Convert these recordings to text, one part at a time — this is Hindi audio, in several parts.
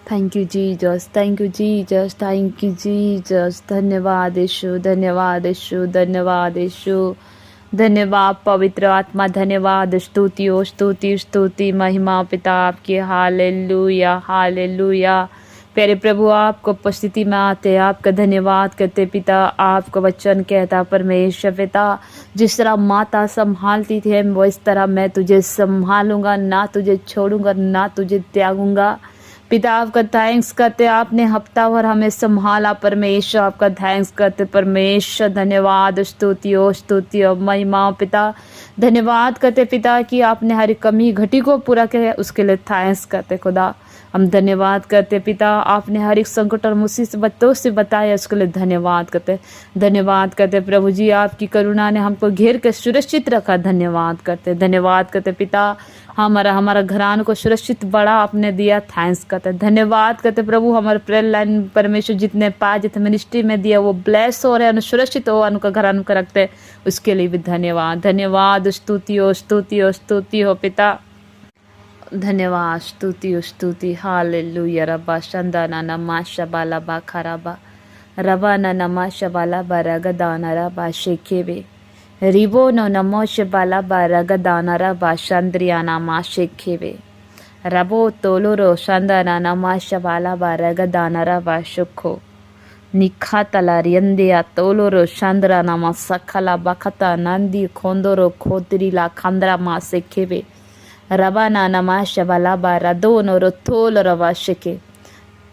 Thank you Jesus, thank you Jesus, thank you Jesus. धन्यवाद यीशु, धन्यवाद यीशु, धन्यवाद यीशु, धन्यवाद पवित्र आत्मा, धन्यवाद। स्तुति ओ स्तुति स्तुति महिमा पिता आपकी। Hallelujah hallelujah. प्यारे प्रभु, आपको उपस्थिति में आते हैं, आपका धन्यवाद करते पिता। आपका वचन कहता परमेश्वर पिता, जिस तरह माता संभालती थी वो इस तरह मैं तुझे संभालूंगा, ना तुझे छोड़ूंगा, ना तुझे त्यागूंगा। पिता आपका थैंक्स करते, आपने हफ्ता भर हमें संभाला परमेश्वर, आपका थैंक्स करते परमेश्वर। धन्यवाद, स्तुति हो महिमा पिता। धन्यवाद करते पिता कि आपने हर कमी घटी को पूरा किया, उसके लिए थैंक्स करते खुदा। हम धन्यवाद करते पिता, आपने हर एक संकट और मुसीबतों से बताया, उसके लिए धन्यवाद करते। धन्यवाद करते प्रभु जी, आपकी करुणा ने हमको घेर के सुरक्षित रखा। धन्यवाद करते पिता। हमारा घरान को सुरक्षित बड़ा आपने दिया, थैंक्स करते। धन्यवाद करते प्रभु, हमारे प्रेयर लाइन परमेश्वर जितने पाए जितने मिनिस्ट्री में दिया वो ब्लेस हो रहे, सुरक्षित हो, उनका घरान को रखते, उसके लिए भी धन्यवाद। धन्यवाद, स्तुति हो पिता। धन्यवाद, स्तुति। हालेलुया रबा शंदाना नमा शबाला बा खराबा रबा न नमा शबाला बा रगदाना रबा शेखेबे रिबो नो नमो शबाला बा रगदाना रबा शंद्रियाना मा शेखेबे रबो तोलोरो शंदाना नमा शबाला बा रगदाना रबा शुखो निखा तला रियंदिया तोलोरो शंद्रा नमा सकला बखता नंदी खोंदोरो खोतरीला खंद्रा मा शेखेबे रबाना नमा शबाला बारा दोनों रोथोल रवा शिके।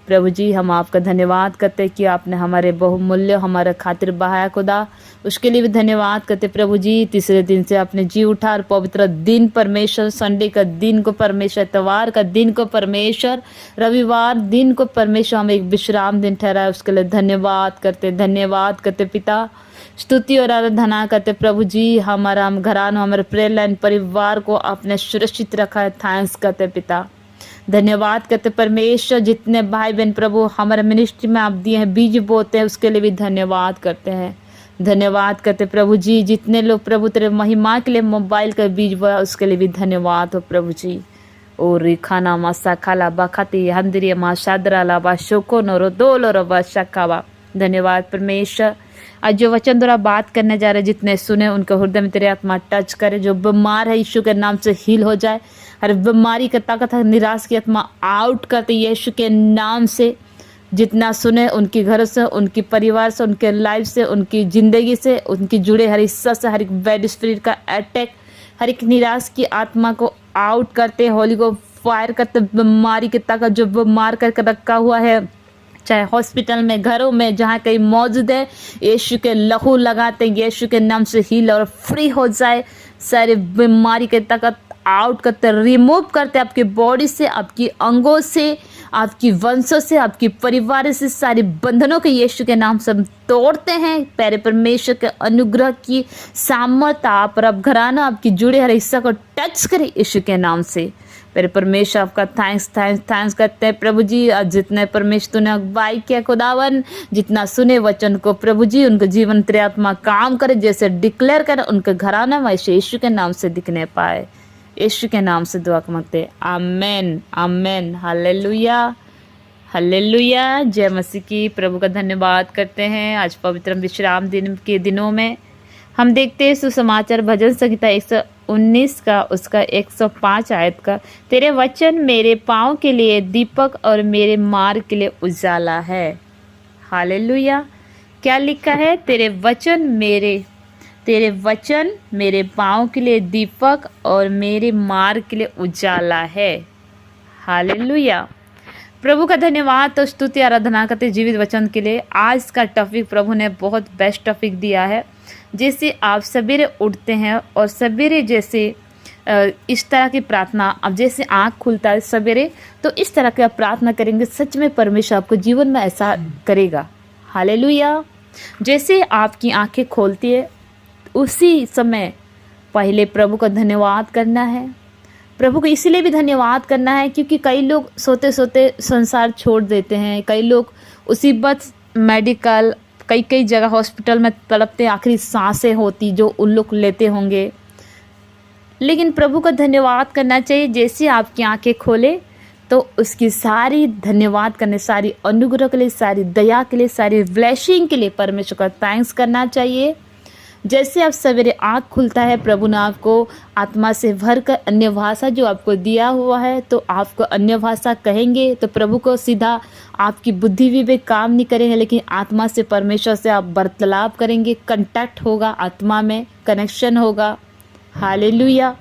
प्रभु जी, हम आपका धन्यवाद करते कि आपने हमारे बहुमूल्य हमारे खातिर बहाया खुदा, उसके लिए भी धन्यवाद करते प्रभु जी। तीसरे दिन से आपने जी उठा और पवित्र दिन परमेश्वर, संडे का दिन को परमेश्वर, इतवार का दिन को परमेश्वर, रविवार दिन को परमेश्वर हमें एक विश्राम दिन ठहराया, उसके लिए धन्यवाद करते पिता। स्तुति और आराधना करते प्रभु जी। हमारा हम घरान, हमारे प्रेयर लाइन परिवार को आपने सुरक्षित रखा है, थैंक्स करते पिता। धन्यवाद करते परमेश्वर, जितने भाई बहन प्रभु हमारे मिनिस्ट्री में आप दिए हैं, बीज बोते हैं, उसके लिए भी धन्यवाद करते हैं। धन्यवाद करते प्रभु जी, जितने लोग प्रभु तेरे महिमा के लिए मोबाइल का बीज बोया, उसके लिए भी धन्यवाद हो प्रभु जी। और रिखाना मासा खाला बखती हंद्रिया मा शादरा लाबा शोको नोरो दोलो रबा शकावा। धन्यवाद परमेश्वर, आज जो वचन द्वारा बात करने जा रहे, जितने सुने उनके हृदय में तेरे आत्मा टच करे। जो बीमार है यीशु के नाम से हील हो जाए, हर बीमारी का ताकत है, निराश की आत्मा आउट करते यीशु के नाम से। जितना सुने उनके घर से, उनके परिवार से, उनके लाइफ से, उनकी ज़िंदगी से, उनकी जुड़े हर हिस्सा से, हर एक बैड स्पिरिट का अटैक, हर एक निराश की आत्मा को आउट करते, होली को फायर करते। बीमारी की ताकत जो बीमार करके रखा हुआ है, चाहे हॉस्पिटल में, घरों में, जहाँ कहीं मौजूद है, यीशु के लहू लगाते, यीशु के नाम से हील और फ्री हो जाए। सारी बीमारी के ताकत आउट करते, रिमूव करते आपकी बॉडी से, आपकी अंगों से, आपकी वंशों से, आपकी परिवार से, सारे बंधनों के यीशु के नाम से हम तोड़ते हैं। प्यारे परमेश्वर के अनुग्रह की सामर्थ आप और आप घराना, आपकी जुड़े हर हिस्सा को टच करें यीशु के नाम से। मेरे परमेश्वर आपका थैंक्स करते हैं प्रभु जी। आज जितने परमेश्वर तूने अगुवाई किया खुदावन, जितना सुने वचन को प्रभु जी, उनके जीवन तेरे आत्मा काम करे, जैसे डिक्लेयर करे उनके घराना वैसे यीशु के नाम से दिखने पाए। यीशु के नाम से दुआ मांगते, आमेन आमेन। Hallelujah hallelujah. जय मसीह की। प्रभु का धन्यवाद करते हैं। आज पवित्र विश्राम दिन के दिनों में हम देखते हैं सुसमाचार भजन संहिता 119 का उसका 105 आयत का, तेरे वचन मेरे पाँव के लिए दीपक और मेरे मार्ग के लिए उजाला है। हालेलुया। क्या लिखा है? तेरे वचन मेरे पाँव के लिए दीपक और मेरे मार्ग के लिए उजाला है। हालेलुया। प्रभु का धन्यवाद तो स्तुति आराधना करते जीवित वचन के लिए। आज का टॉपिक प्रभु ने बहुत बेस्ट टॉपिक दिया है। जैसे आप सवेरे उठते हैं और सवेरे जैसे इस तरह की प्रार्थना, अब जैसे आँख खुलता है सवेरे तो इस तरह की आप प्रार्थना करेंगे, सच में परमेश्वर आपको जीवन में ऐसा करेगा। हालेलुया। जैसे आपकी आंखें खोलती है उसी समय पहले प्रभु का धन्यवाद करना है। प्रभु को इसीलिए भी धन्यवाद करना है क्योंकि कई लोग सोते सोते संसार छोड़ देते हैं। कई लोग उसी बस मेडिकल, कई जगह हॉस्पिटल में तड़पते, आखिरी सांसें होती जो उन लोग लेते होंगे। लेकिन प्रभु का धन्यवाद करना चाहिए। जैसे आपकी आंखें खोले तो उसकी सारी धन्यवाद करने, सारी अनुग्रह के लिए, सारी दया के लिए, सारी ब्लेसिंग के लिए परमेश्वर का थैंक्स करना चाहिए। जैसे आप सवेरे आँख खुलता है, प्रभु ने आपको आत्मा से भर कर अन्य भाषा जो आपको दिया हुआ है, तो आपको अन्य भाषा कहेंगे तो प्रभु को सीधा आपकी बुद्धि विवेक काम नहीं करेंगे, लेकिन आत्मा से परमेश्वर से आप वार्तालाप करेंगे, कांटेक्ट होगा, आत्मा में कनेक्शन होगा। हालेलुया।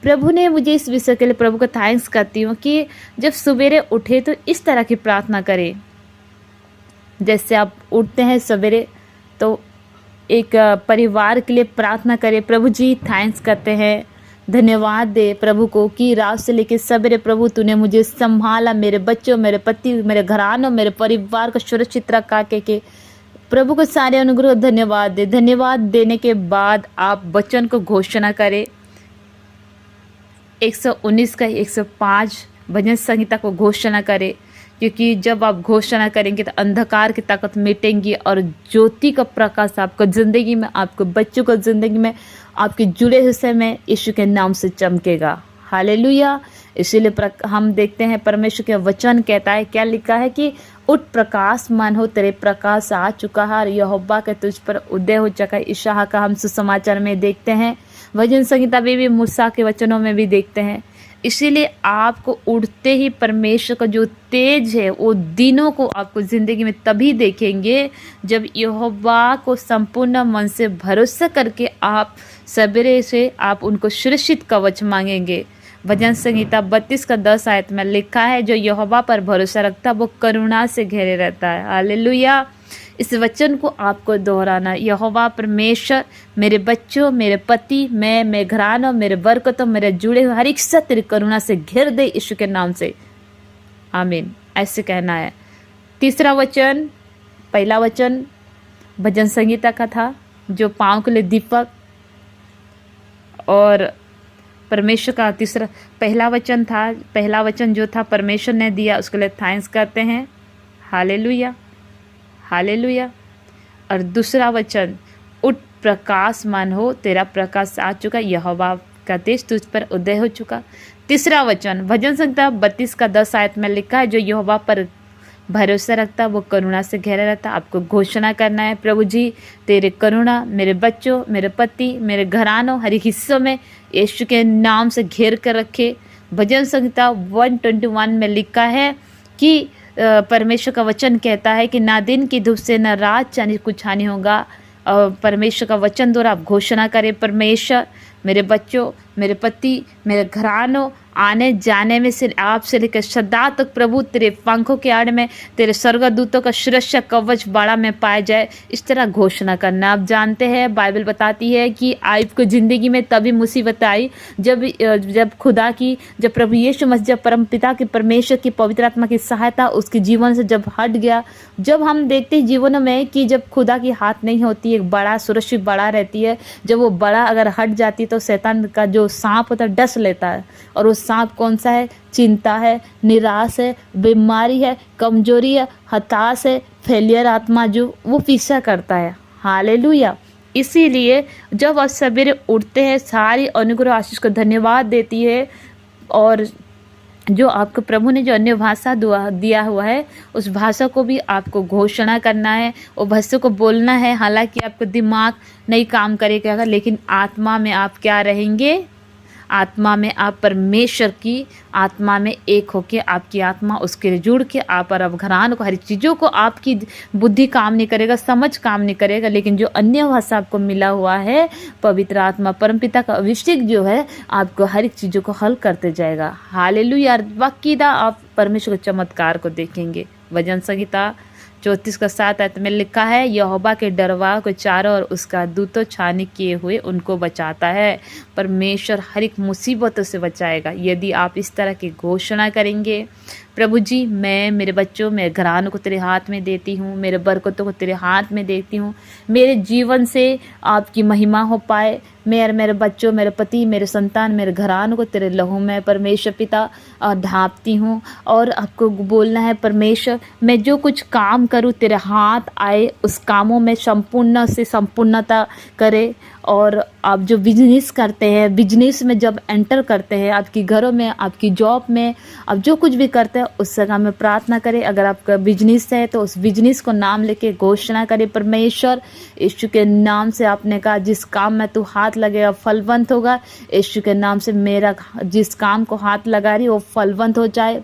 प्रभु ने मुझे इस विषय के लिए प्रभु को थैंक्स करती हूँ कि जब सवेरे उठे तो इस तरह की प्रार्थना करें। जैसे आप उठते हैं सवेरे तो एक परिवार के लिए प्रार्थना करें, प्रभु जी थैंक्स करते हैं, धन्यवाद दे प्रभु को कि रात से लेकर सवेरे प्रभु तूने मुझे संभाला, मेरे बच्चों, मेरे पति, मेरे घरानों, मेरे परिवार को सुरक्षित रखा के प्रभु को सारे अनुग्रह धन्यवाद दे। धन्यवाद देने के बाद आप वचन को घोषणा करें। 119 का 105 भजन संहिता को घोषणा करें, क्योंकि जब आप घोषणा करेंगे तो अंधकार की ताकत मिटेंगी और ज्योति का प्रकाश आपको ज़िंदगी में, आपको बच्चों को ज़िंदगी में, आपके जुड़े हिस्से में यीशु के नाम से चमकेगा। हालेलुया। इसीलिए हम देखते हैं परमेश्वर के वचन कहता है, क्या लिखा है कि उठ प्रकाश मन हो, तेरे प्रकाश आ चुका है, यहोवा के तुझ पर उदय हो चुका है। इशाहा का हम सुसमाचार में देखते हैं, भजन संहिता में भी, मूसा के वचनों में भी देखते हैं। इसीलिए आपको उठते ही परमेश्वर का जो तेज है वो दिनों को आपको ज़िंदगी में तभी देखेंगे जब यहोवा को संपूर्ण मन से भरोसा करके आप सवेरे से आप उनको सुरक्षित कवच मांगेंगे। भजन संहिता 32 का 10 आयत में लिखा है, जो यहोवा पर भरोसा रखता है वो करुणा से घेरे रहता है। हालेलुया। इस वचन को आपको दोहराना, यहोवा परमेश्वर मेरे बच्चों, मेरे पति, मेरे घरानों, मेरे बरकतों, मेरे जुड़े हुए हर एक से तेरी करुणा से घेर दे यीशु के नाम से, आमीन। ऐसे कहना है। तीसरा वचन, पहला वचन भजन संहिता का था, जो पाँव के लिए दीपक, और परमेश्वर का तीसरा पहला वचन था, पहला वचन जो था परमेश्वर ने दिया, उसके लिए थैंक्स करते हैं। Hallelujah, hallelujah. और दूसरा वचन, उठ प्रकाश मन हो, तेरा प्रकाश आ चुका, यहोवा का तेज तुझ पर उदय हो चुका। तीसरा वचन भजन संहिता 32 का 10 आयत में लिखा है, जो यहोवा पर भरोसा रखता वो करुणा से घेरा रहता। आपको घोषणा करना है, प्रभु जी तेरे करुणा मेरे बच्चों, मेरे पति, मेरे घरानों, हर एक हिस्सों में यीशु के नाम से घेर कर रखे। भजन संहिता 121 में लिखा है कि परमेश्वर का वचन कहता है कि ना दिन की धूप से ना रात चांदी कुछ हानि होगा। और परमेश्वर का वचन द्वारा आप घोषणा करें, परमेश्वर मेरे बच्चों, मेरे पति, मेरे घरानों, आने जाने में से आपसे लेकर सदा तक प्रभु तेरे पंखों के आड़ में तेरे स्वर्गदूतों का सुरक्षा कवच बाड़ा में पाया जाए। इस तरह घोषणा करना। आप जानते हैं बाइबल बताती है कि आयub को ज़िंदगी में तभी मुसीबत आई जब खुदा की, जब प्रभु यीशु मसीह, जब परमपिता के परमेश्वर की पवित्र आत्मा की सहायता उसके जीवन से जब हट गया। जब हम देखते हैं जीवनों में कि जब खुदा की हाथ नहीं होती, एक बड़ा सुरक्षित बड़ा रहती है, जब वो बड़ा अगर हट जाती तो शैतान का जो सांप होता है डस लेता है। और वो सांप कौन सा है? चिंता है, निराश है, बीमारी है, कमजोरी है, हताश है, फेलियर आत्मा जो वो पीछा करता है। हालेलुया। इसीलिए जब आप सवेरे उठते हैं, सारी अनुग्रह आशीष को धन्यवाद देती है, और जो आपको प्रभु ने जो अन्य भाषा दिया हुआ है उस भाषा को भी आपको घोषणा करना है, वो भाषा को बोलना है। हालांकि आपका दिमाग नहीं काम करेगा, लेकिन आत्मा में आप क्या रहेंगे? आत्मा में आप परमेश्वर की आत्मा में एक होके, आपकी आत्मा उसके जुड़ के आप और अब घरान को, हर चीज़ों को, आपकी बुद्धि काम नहीं करेगा, समझ काम नहीं करेगा, लेकिन जो अन्य भाषा आपको मिला हुआ है, पवित्र आत्मा परमपिता का अभिषेक जो है, आपको हर एक चीज़ों को हल करते जाएगा। हालेलुया। बाकीदा आप परमेश्वर के चमत्कार को देखेंगे। भजन संहिता 34 का 7 आयत में लिखा है, यहोवा के डरवा को चारों और उसका दूतों छानी किए हुए उनको बचाता है। परमेश्वर हर एक मुसीबतों से बचाएगा यदि आप इस तरह की घोषणा करेंगे। प्रभु जी मैं मेरे बच्चों, मेरे घरानों को तेरे हाथ में देती हूँ, मेरे बरकतों को तेरे हाथ में देती हूँ, मेरे जीवन से आपकी महिमा हो पाए। मेरे बच्चों, मेरे पति, मेरे संतान, मेरे घरानों को तेरे लहू में परमेश्वर पिता ढांपती हूँ। और आपको बोलना है, परमेश्वर मैं जो कुछ काम करूँ तेरे हाथ आए, उस कामों में संपूर्ण से संपूर्णता करे, और आप जो बिजनेस करते हैं, बिजनेस में जब एंटर करते हैं, आपकी घरों में, आपकी जॉब में, आप जो कुछ भी करते हैं उस जगह में प्रार्थना करें। अगर आपका बिजनेस है तो उस बिजनेस को नाम लेके घोषणा करें, परमेश्वर यीशु के नाम से आपने कहा जिस काम में तू हाथ लगेगा फलवंत होगा। यीशु के नाम से मेरा जिस काम को हाथ लगा रही वो फलवंत हो जाए।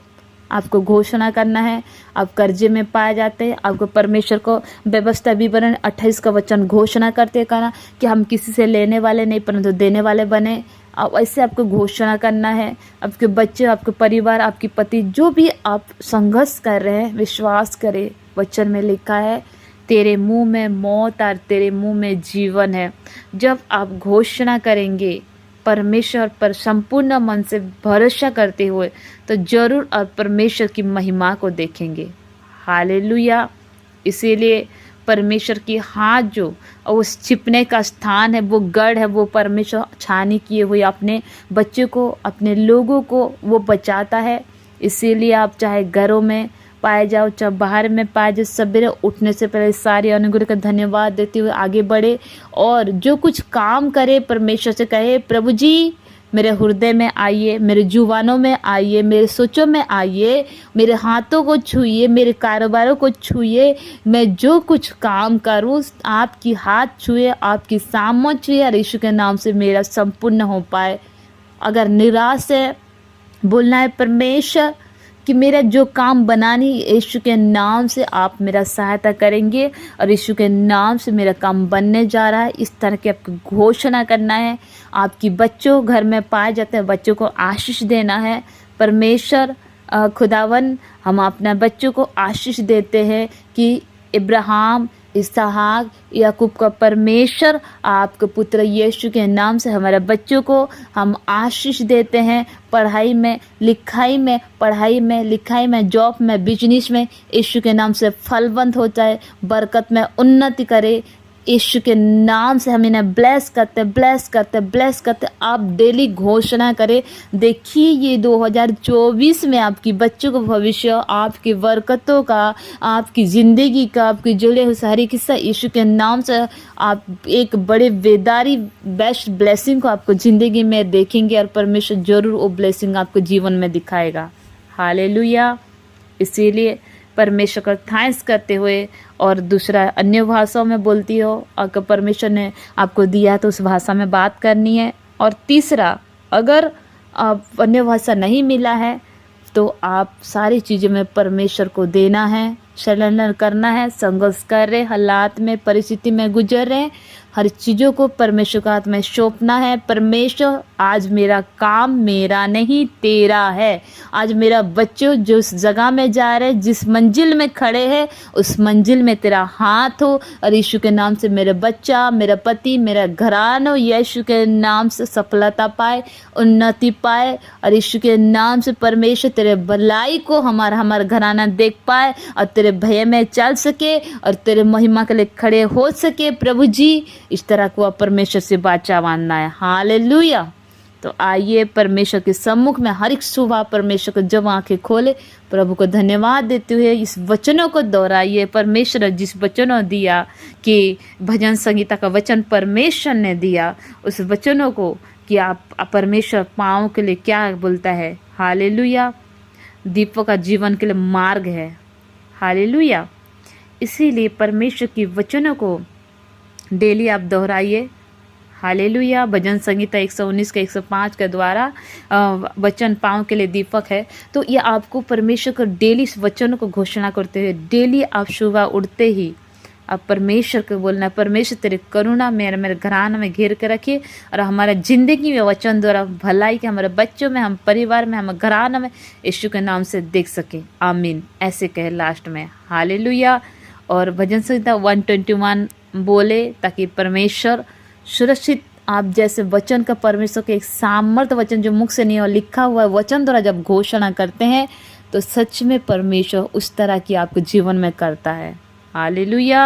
आपको घोषणा करना है। आप कर्जे में पाए जाते हैं, आपको परमेश्वर को व्यवस्था विवरण 28 का वचन घोषणा करते कहना कि हम किसी से लेने वाले नहीं परंतु देने वाले बने। अब ऐसे आपको घोषणा करना है। आपके बच्चे, आपके परिवार, आपकी पति, जो भी आप संघर्ष कर रहे हैं, विश्वास करें, वचन में लिखा है तेरे मुंह में मौत और तेरे मुंह में जीवन है। जब आप घोषणा करेंगे परमेश्वर पर संपूर्ण मन से भरोसा करते हुए तो जरूर आप परमेश्वर की महिमा को देखेंगे। हालेलुया। इसीलिए परमेश्वर की हाथ जो उस छिपने का स्थान है, वो गढ़ है, वो परमेश्वर छानी किए हुए अपने बच्चों को, अपने लोगों को वो बचाता है। इसीलिए आप चाहे घरों में पाए जाओ चाहे बाहर में पाए जाओ, सवेरे उठने से पहले सारे अनुग्रह का धन्यवाद देते हुए आगे बढ़े और जो कुछ काम करे परमेश्वर से कहे प्रभु जी मेरे हृदय में आइए, मेरे जुबानों में आइए, मेरे सोचों में आइए, मेरे हाथों को छूइए, मेरे कारोबारों को छूइए। मैं जो कुछ काम करूँ आपकी हाथ छुए, आपकी सामत छुए और यीशु के नाम से मेरा संपूर्ण हो पाए। अगर निराश है बोलना है परमेश्वर कि मेरा जो काम बनानी यीशु के नाम से आप मेरा सहायता करेंगे और यीशु के नाम से मेरा काम बनने जा रहा है। इस तरह की आपको घोषणा करना है। आपकी बच्चों घर में पाए जाते हैं, बच्चों को आशीष देना है। परमेश्वर खुदावन हम अपने बच्चों को आशीष देते हैं कि इब्राहिम, इसहाक, याकूब का परमेश्वर आपके पुत्र यीशु के नाम से हमारे बच्चों को हम आशीष देते हैं। पढ़ाई में, लिखाई में, जॉब में, बिजनेस में यीशु के नाम से फलवंत हो जाए, बरकत में उन्नति करे। यीशु के नाम से हम इन्हें ब्लेस करते। आप डेली घोषणा करें। देखिए ये 2024 में आपकी बच्चों का भविष्य, आपकी बरकतों का, आपकी ज़िंदगी का, आपकी जुड़े हुए सारी किस्सा यीशु के नाम से आप एक बड़े वेदारी बेस्ट ब्लेसिंग को आपको ज़िंदगी में देखेंगे और परमेश्वर जरूर वो ब्लेसिंग आपको जीवन में दिखाएगा। हालेलुया। इसीलिए परमेश्वर का थैंक्स करते हुए और दूसरा अन्य भाषाओं में बोलती हो, अगर परमेश्वर ने आपको दिया तो उस भाषा में बात करनी है। और तीसरा, अगर आप अन्य भाषा नहीं मिला है तो आप सारी चीज़ों में परमेश्वर को देना है, सरेंडर करना है। संघर्ष कर रहे, हालात में, परिस्थिति में गुजर रहे, हर चीज़ों को परमेश्वर के हाथ में सौंपना है। परमेश्वर आज मेरा काम मेरा नहीं तेरा है। आज मेरा बच्चों जो उस जगह में जा रहे, जिस मंजिल में खड़े हैं उस मंजिल में तेरा हाथ हो और यीशु के नाम से मेरे बच्चा, मेरा पति, मेरा घराना यीशु के नाम से सफलता पाए, उन्नति पाए और यीशु के नाम से परमेश्वर तेरे भलाई को हमारा घराना देख पाए और तेरे भय में चल सके और तेरे महिमा के लिए खड़े हो सके। प्रभु जी इस तरह को परमेश्वर से बाचा मानना है। हालेलुया। तो आइए परमेश्वर के सम्मुख में हर एक सुबह परमेश्वर को जब आंखें खोले प्रभु को धन्यवाद देते हुए इस वचनों को दोहराइए। परमेश्वर जिस वचनों दिया कि भजन संगीता का वचन परमेश्वर ने दिया, उस वचनों को कि आप परमेश्वर पाँव के लिए क्या बोलता है। हालेलुया। दीपों का जीवन के लिए मार्ग है। हालेलुया। इसीलिए परमेश्वर की वचनों को डेली आप दोहराइए। हालेलुया। भजन संगीता 119 के 105 के द्वारा वचन पाँव के लिए दीपक है। तो ये आपको परमेश्वर को डेली इस वचनों को घोषणा करते हुए डेली आप सुबह उठते ही आप परमेश्वर को बोलना, परमेश्वर तेरे करुणा मेरे घराना में घेर के रखिए और हमारा ज़िंदगी में वचन द्वारा भलाई के हमारे बच्चों में, हम परिवार में, हम घराना में यीशु के नाम से देख सके। आमीन। ऐसे कहे लास्ट में। हालेलुया। और भजन संहिता 121 बोले ताकि परमेश्वर सुरक्षित आप जैसे वचन का, परमेश्वर के एक सामर्थ्य वचन जो मुख से नहीं हो लिखा हुआ है वचन द्वारा जब घोषणा करते हैं तो सच में परमेश्वर उस तरह की आपके जीवन में करता है। हालेलुया।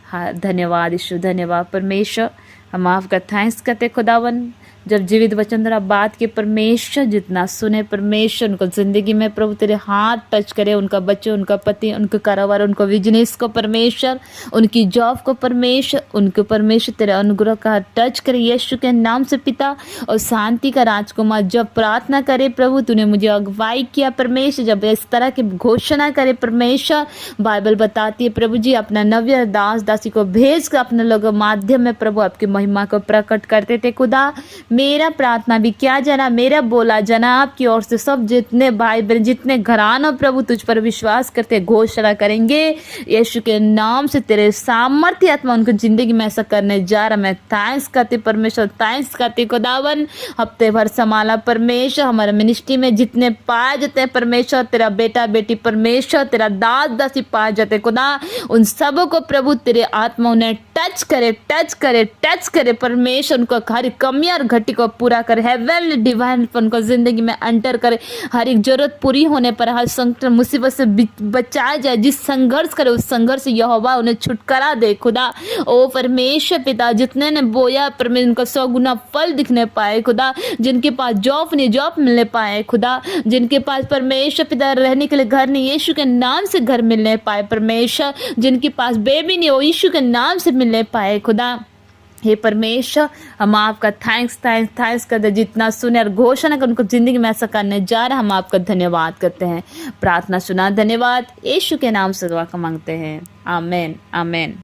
हाँ, धन्यवाद यीशु, धन्यवाद परमेश्वर। हम आपका थैंक्स करते खुदावन जब जीवित वचन द्वारा बात के परमेश्वर जितना सुने परमेश्वर उनको ज़िंदगी में प्रभु तेरे हाथ टच करे, उनका बच्चे, उनका पति, उनका कारोबार, उनको बिजनेस को परमेश्वर, उनकी जॉब को परमेश्वर, उनको परमेश्वर तेरे अनुग्रह का टच करे यीशु के नाम से पिता। और शांति का राजकुमार जब प्रार्थना करे प्रभु तूने मुझे अगुवाई किया परमेश्वर, जब इस तरह की घोषणा करे परमेश्वर, बाइबल बताती है प्रभु जी अपना नव्य दास दासी को भेज कर अपने लोगों माध्यम में प्रभु आपकी महिमा को प्रकट करते थे। खुदा मेरा प्रार्थना भी क्या जाना, मेरा बोला जाना आपकी ओर से सब जितने भाई बहन जितने घरानों प्रभु तुझ पर विश्वास करते घोषणा करेंगे यीशु के नाम से तेरे सामर्थ्य आत्मा उनको जिंदगी में ऐसा करने जा रहा। मैं थैंक्स करती परमेश्वर, थैंक्स करती खुदावन। हफ्ते भर संभाला परमेश्वर, हमारे मिनिस्ट्री में जितने पाए जाते हैं परमेश्वर, तेरा बेटा बेटी परमेश्वर, तेरा दास दासी पाए जाते खुदा, उन सबों को प्रभु तेरे आत्मा उन्हें टच करे, टच करे, टच करे परमेश्वर, उनको हर कमी और घटी को पूरा करे, हेवन डिवाइन उनको जिंदगी में एंटर करे, हर एक जरूरत पूरी होने पर हर संकट मुसीबत से बचाया जाए, जिस संघर्ष करे उस संघर्ष से यहोवा उन्हें छुटकारा दे खुदा। ओ परमेश्वर पिता जितने ने बोया परमेश्वर उनका 100 गुना फल दिखने पाए खुदा, जिनके पास जॉब नहीं जॉब मिलने पाए खुदा, जिनके पास परमेश्वर पिता रहने के लिए घर नहीं यीशु के नाम से घर मिलने पाए परमेश्वर, जिनके पास बेबी नहीं हो यीशु के नाम से मिलने पाए खुदा। हे परमेश्वर हम आपका थैंक्स थैंक्स थैंक्स करते, जितना सुने और घोषणा कर उनको जिंदगी में ऐसा करने जा रहा, हम आपका धन्यवाद करते हैं। प्रार्थना सुना, धन्यवाद, यीशु के नाम से दुआ का मांगते हैं, आमीन आमीन।